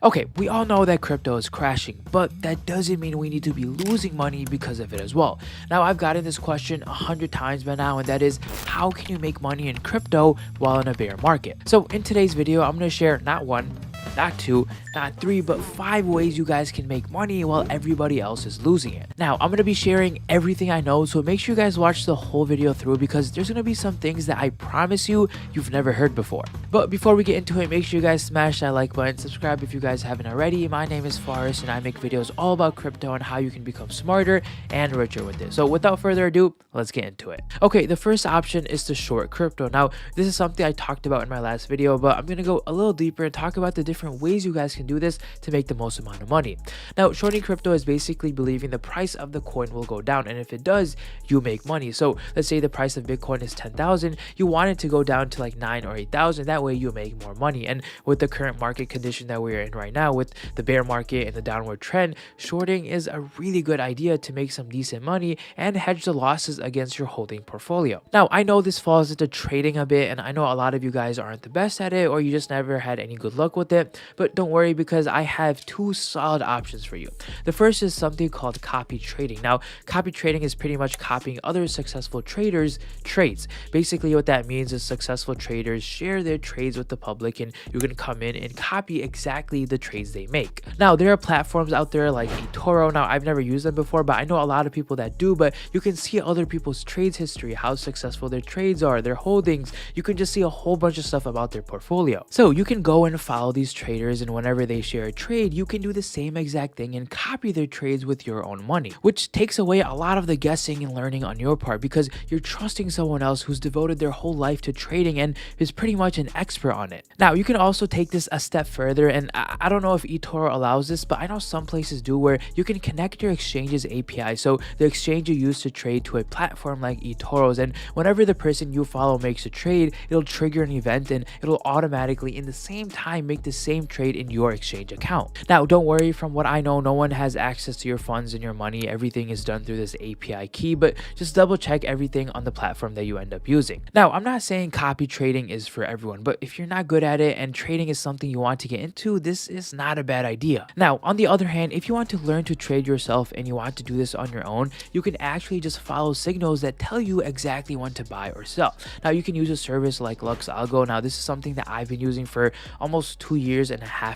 Okay, we all know that crypto is crashing, but that doesn't mean we need to be losing money because of it as well. Now, I've gotten this question 100 times by now, and that is, how can you make money in crypto while in a bear market? So in today's video, I'm going to share not one, not two, not three, but 5 ways you guys can make money while everybody else is losing it. Now, I'm going to be sharing everything I know, so make sure you guys watch the whole video through because there's going to be some things that I promise you've never heard before. But before we get into it, make sure you guys smash that like button, subscribe if you guys haven't already. My name is Faris and I make videos all about crypto and how you can become smarter and richer with it. So without further ado, let's get into it. Okay, the first option is to short crypto. Now, this is something I talked about in my last video, but I'm going to go a little deeper and talk about the different ways you guys can do this to make the most amount of money. Now, shorting crypto is basically believing the price of the coin will go down, and if it does, you make money. So let's say the price of Bitcoin is 10,000, you want it to go down to like 9 or 8,000. That way you make more money. And with the current market condition that we're in right now, with the bear market and the downward trend, shorting is a really good idea to make some decent money and hedge the losses against your holding portfolio. Now, I know this falls into trading a bit, and I know a lot of you guys aren't the best at it or you just never had any good luck with it, but don't worry because I have 2 solid options for you. The first is something called copy trading. Now, copy trading is pretty much copying other successful traders' trades. Basically, what that means is successful traders share their trades with the public, and you can come in and copy exactly the trades they make. Now, there are platforms out there like eToro. Now, I've never used them before, but I know a lot of people that do, but you can see other people's trades history, how successful their trades are, their holdings. You can just see a whole bunch of stuff about their portfolio. So you can go and follow these traders, and whenever they share a trade, you can do the same exact thing and copy their trades with your own money, which takes away a lot of the guessing and learning on your part because you're trusting someone else who's devoted their whole life to trading and is pretty much an expert on it. Now, you can also take this a step further, and I don't know if eToro allows this, but I know some places do, where you can connect your exchange's API, so the exchange you use to trade, to a platform like eToro's, and whenever the person you follow makes a trade, it'll trigger an event and it'll automatically in the same time make the same trade in your exchange account. Now, don't worry, from what I know, no one has access to your funds and your money. Everything is done through this API key, but just double check everything on the platform that you end up using. Now, I'm not saying copy trading is for everyone, but if you're not good at it and trading is something you want to get into, this is not a bad idea. Now, on the other hand, if you want to learn to trade yourself and you want to do this on your own, you can actually just follow signals that tell you exactly when to buy or sell. Now, you can use a service like LuxAlgo. Now, this is something that I've been using for almost 2.5 years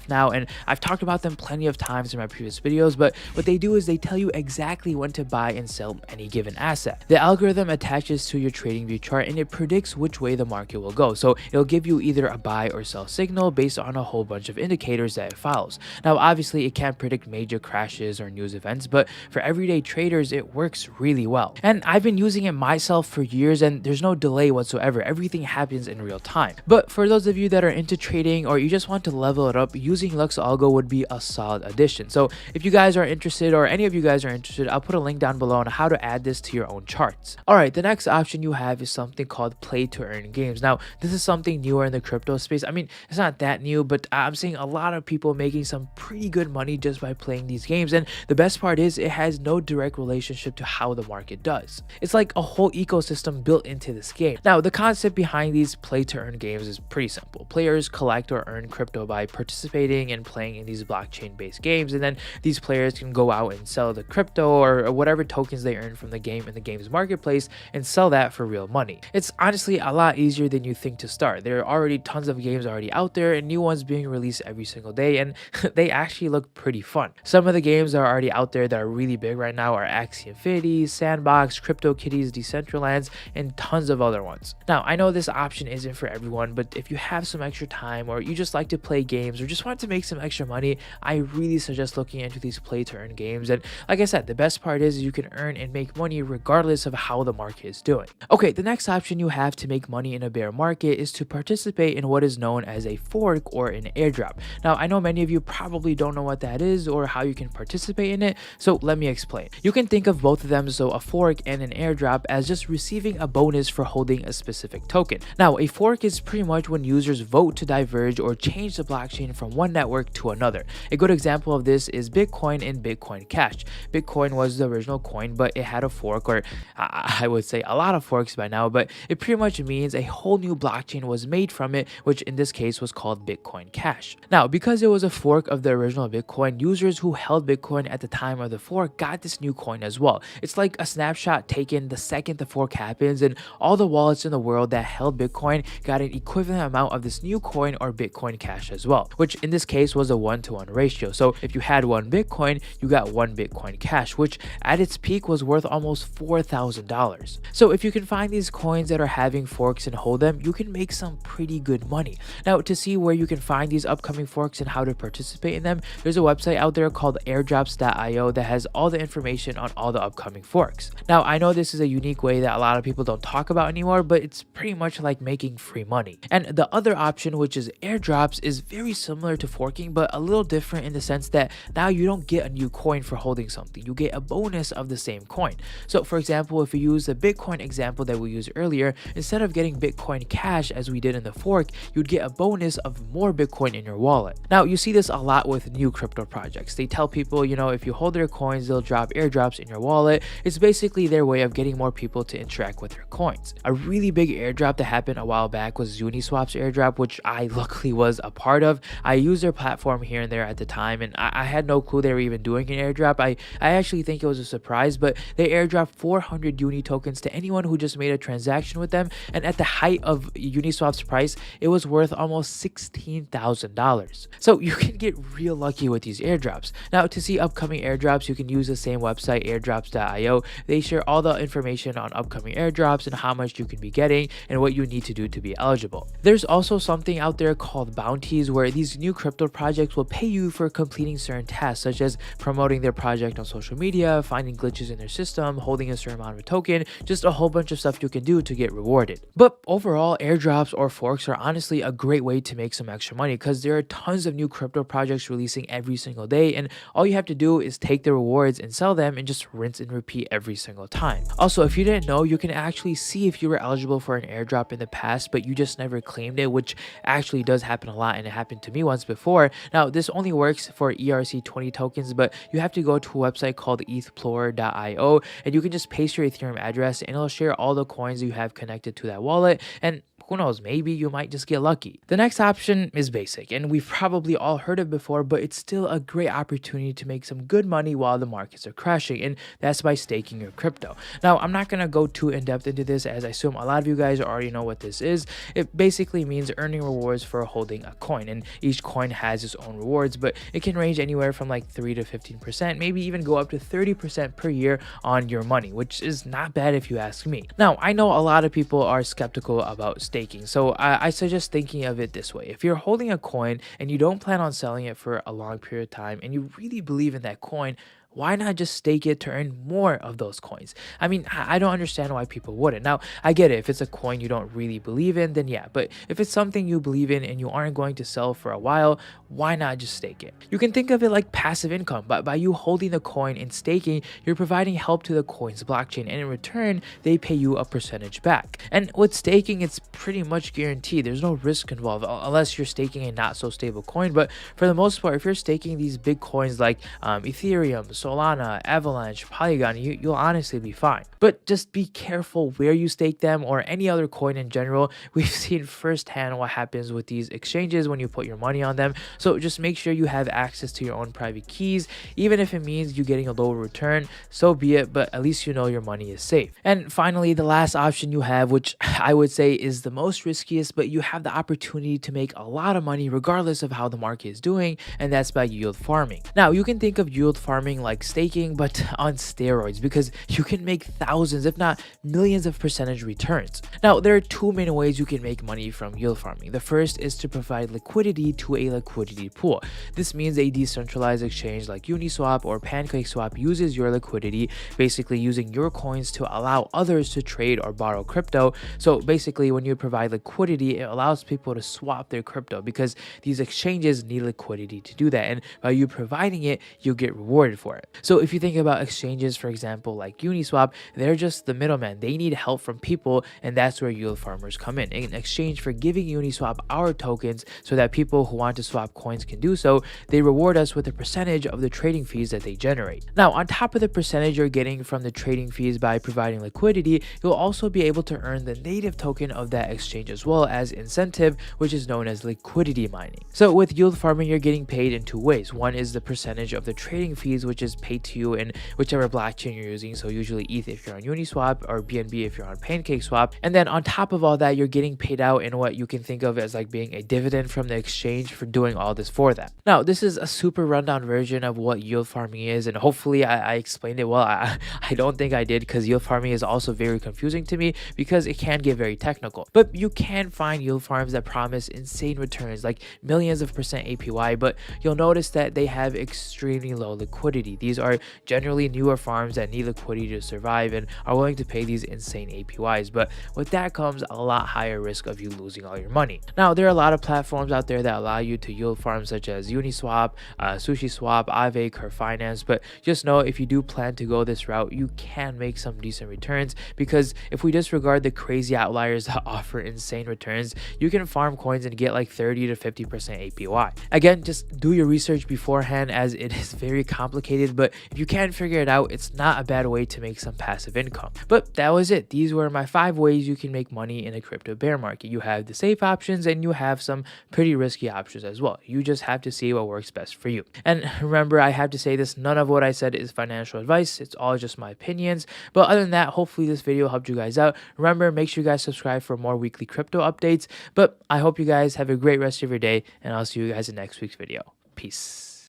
now, and I've talked about them plenty of times in my previous videos, but what they do is they tell you exactly when to buy and sell any given asset. The algorithm attaches to your TradingView chart and it predicts which way the market will go. So it'll give you either a buy or sell signal based on a whole bunch of indicators that it follows. Now, obviously, it can't predict major crashes or news events, but for everyday traders, it works really well. And I've been using it myself for years, and there's no delay whatsoever. Everything happens in real time. But for those of you that are into trading or you just want to level it up, using LuxAlgo would be a solid addition. So if you guys are interested, or any of you guys are interested, I'll put a link down below on how to add this to your own charts. Alright, the next option you have is something called play to earn games. Now, this is something newer in the crypto space. I mean, it's not that new, but I'm seeing a lot of people making some pretty good money just by playing these games, and the best part is it has no direct relationship to how the market does. It's like a whole ecosystem built into this game. Now, the concept behind these play to earn games is pretty simple. Players collect or earn crypto by participating and playing in these blockchain based games, and then these players can go out and sell the crypto or whatever tokens they earn from the game in the game's marketplace and sell that for real money. It's honestly a lot easier than you think to start. There are already tons of games already out there and new ones being released every single day, and they actually look pretty fun. Some of the games that are already out there that are really big right now are Axie Infinity, Sandbox, CryptoKitties, Decentralands, and tons of other ones. Now, I know this option isn't for everyone, but if you have some extra time or you just like to play games or just want to make some extra money, I really suggest looking into these play to earn games. And like I said, the best part is you can earn and make money regardless of how the market is doing. Okay, the next option you have to make money in a bear market is to participate in what is known as a fork or an airdrop. Now, I know many of you probably don't know what that is or how you can participate in it, so let me explain. You can think of both of them, so a fork and an airdrop, as just receiving a bonus for holding a specific token. Now, a fork is pretty much when users vote to diverge or change the blockchain from one network to another. A good example of this is Bitcoin and Bitcoin Cash. Bitcoin was the original coin, but it had a fork, or I would say a lot of forks by now, but it pretty much means a whole new blockchain was made from it, which in this case was called Bitcoin Cash. Now, because it was a fork of the original Bitcoin, users who held Bitcoin at the time of the fork got this new coin as well. It's like a snapshot taken the second the fork happens, and all the wallets in the world that held Bitcoin got an equivalent amount of this new coin or Bitcoin Cash as well, which in this case was a 1-to-1 ratio. So if you had one Bitcoin, you got one Bitcoin Cash, which at its peak was worth almost $4,000. So if you can find these coins that are having forks and hold them, you can make some pretty good money. Now, to see where you can find these upcoming forks and how to participate in them, there's a website out there called airdrops.io that has all the information on all the upcoming forks. Now, I know this is a unique way that a lot of people don't talk about anymore, but it's pretty much like making free money. And the other option, which is airdrops, is very similar to forking, but a little different in the sense that now you don't get a new coin for holding something. You get a bonus of the same coin. So for example, if you use the Bitcoin example that we used earlier, instead of getting Bitcoin Cash as we did in the fork, you'd get a bonus of more Bitcoin in your wallet. Now, you see this a lot with new crypto projects. They tell people, if you hold their coins, they'll drop airdrops in your wallet. It's basically their way of getting more people to interact with their coins. A really big airdrop that happened a while back was Uniswap's airdrop, which I luckily was a part of. I used their platform here and there at the time, and I had no clue they were even doing an airdrop. I actually think it was a surprise, but they airdropped 400 Uni tokens to anyone who just made a transaction with them, and at the height of Uniswap's price, it was worth almost $16,000. So you can get real lucky with these airdrops. Now, to see upcoming airdrops, you can use the same website, airdrops.io. They share all the information on upcoming airdrops and how much you can be getting and what you need to do to be eligible. There's also something out there called bounties, where these new crypto projects will pay you for completing certain tasks, such as promoting their project on social media, finding glitches in their system, holding a certain amount of a token, just a whole bunch of stuff you can do to get rewarded. But overall, airdrops or forks are honestly a great way to make some extra money, because there are tons of new crypto projects releasing every single day, and all you have to do is take the rewards and sell them and just rinse and repeat every single time. Also, if you didn't know, you can actually see if you were eligible for an airdrop in the past, but you just never claimed it, which actually does happen a lot, and it happened to me once before. Now, this only works for ERC20 tokens, but you have to go to a website called ethplorer.io, and you can just paste your Ethereum address and it'll share all the coins you have connected to that wallet, and who knows, maybe you might just get lucky. The next option is basic, and we've probably all heard of before, but it's still a great opportunity to make some good money while the markets are crashing, and that's by staking your crypto. Now, I'm not going to go too in-depth into this, as I assume a lot of you guys already know what this is. It basically means earning rewards for holding a coin, and each coin has its own rewards, but it can range anywhere from like 3 to 15%, maybe even go up to 30% per year on your money, which is not bad if you ask me. Now, I know a lot of people are skeptical about staking, so I suggest thinking of it this way. If you're holding a coin and you don't plan on selling it for a long period of time, and you really believe in that coin, why not just stake it to earn more of those coins? I mean, I don't understand why people wouldn't. Now, I get it. If it's a coin you don't really believe in, then yeah. But if it's something you believe in and you aren't going to sell for a while, why not just stake it? You can think of it like passive income, but by you holding the coin and staking, you're providing help to the coin's blockchain, and in return, they pay you a percentage back. And with staking, it's pretty much guaranteed. There's no risk involved unless you're staking a not so stable coin. But for the most part, if you're staking these big coins like Ethereum, Solana, Avalanche, Polygon, you'll honestly be fine. But just be careful where you stake them, or any other coin in general. We've seen firsthand what happens with these exchanges when you put your money on them. So just make sure you have access to your own private keys. Even if it means you getting a lower return, so be it, but at least you know your money is safe. And finally, the last option you have, which I would say is the most riskiest, but you have the opportunity to make a lot of money regardless of how the market is doing, and that's by yield farming. Now, you can think of yield farming like staking, but on steroids, because you can make thousands, if not millions of percentage returns. Now, there are two main ways you can make money from yield farming. The first is to provide liquidity to a liquidity pool. This means a decentralized exchange like Uniswap or PancakeSwap uses your liquidity, basically using your coins to allow others to trade or borrow crypto. So basically, when you provide liquidity, it allows people to swap their crypto, because these exchanges need liquidity to do that, and by you providing it, you get rewarded for it. it. So if you think about exchanges, for example, like Uniswap, they're just the middleman. They need help from people, and that's where yield farmers come in exchange for giving Uniswap our tokens so that people who want to swap coins can do so. They reward us with a percentage of the trading fees that they generate. Now, on top of the percentage you're getting from the trading fees by providing liquidity, you'll also be able to earn the native token of that exchange as well as incentive, which is known as liquidity mining. So with yield farming, you're getting paid in two ways. One is the percentage of the trading fees, which is paid to you in whichever blockchain you're using. So usually ETH if you're on Uniswap, or BNB if you're on PancakeSwap. And then on top of all that, you're getting paid out in what you can think of as like being a dividend from the exchange for doing all this for them. Now, this is a super rundown version of what yield farming is, and hopefully I explained it well. I don't think I did, because yield farming is also very confusing to me because it can get very technical. But you can find yield farms that promise insane returns, like millions of percent APY, but you'll notice that they have extremely low liquidity. These are generally newer farms that need liquidity to survive and are willing to pay these insane APYs. But with that comes a lot higher risk of you losing all your money. Now, there are a lot of platforms out there that allow you to yield farm, such as Uniswap, SushiSwap, Aave, Curve Finance. But just know, if you do plan to go this route, you can make some decent returns, because if we disregard the crazy outliers that offer insane returns, you can farm coins and get like 30 to 50% APY. Again, just do your research beforehand, as it is very complicated, but if you can figure it out, it's not a bad way to make some passive income. But that was it. These were my 5 ways you can make money in a crypto bear market. You have the safe options and you have some pretty risky options as well. You just have to see what works best for you. And remember, I have to say this, none of what I said is financial advice. It's all just my opinions. But other than that, hopefully this video helped you guys out. Remember, make sure you guys subscribe for more weekly crypto updates. But I hope you guys have a great rest of your day, and I'll see you guys in next week's video. Peace.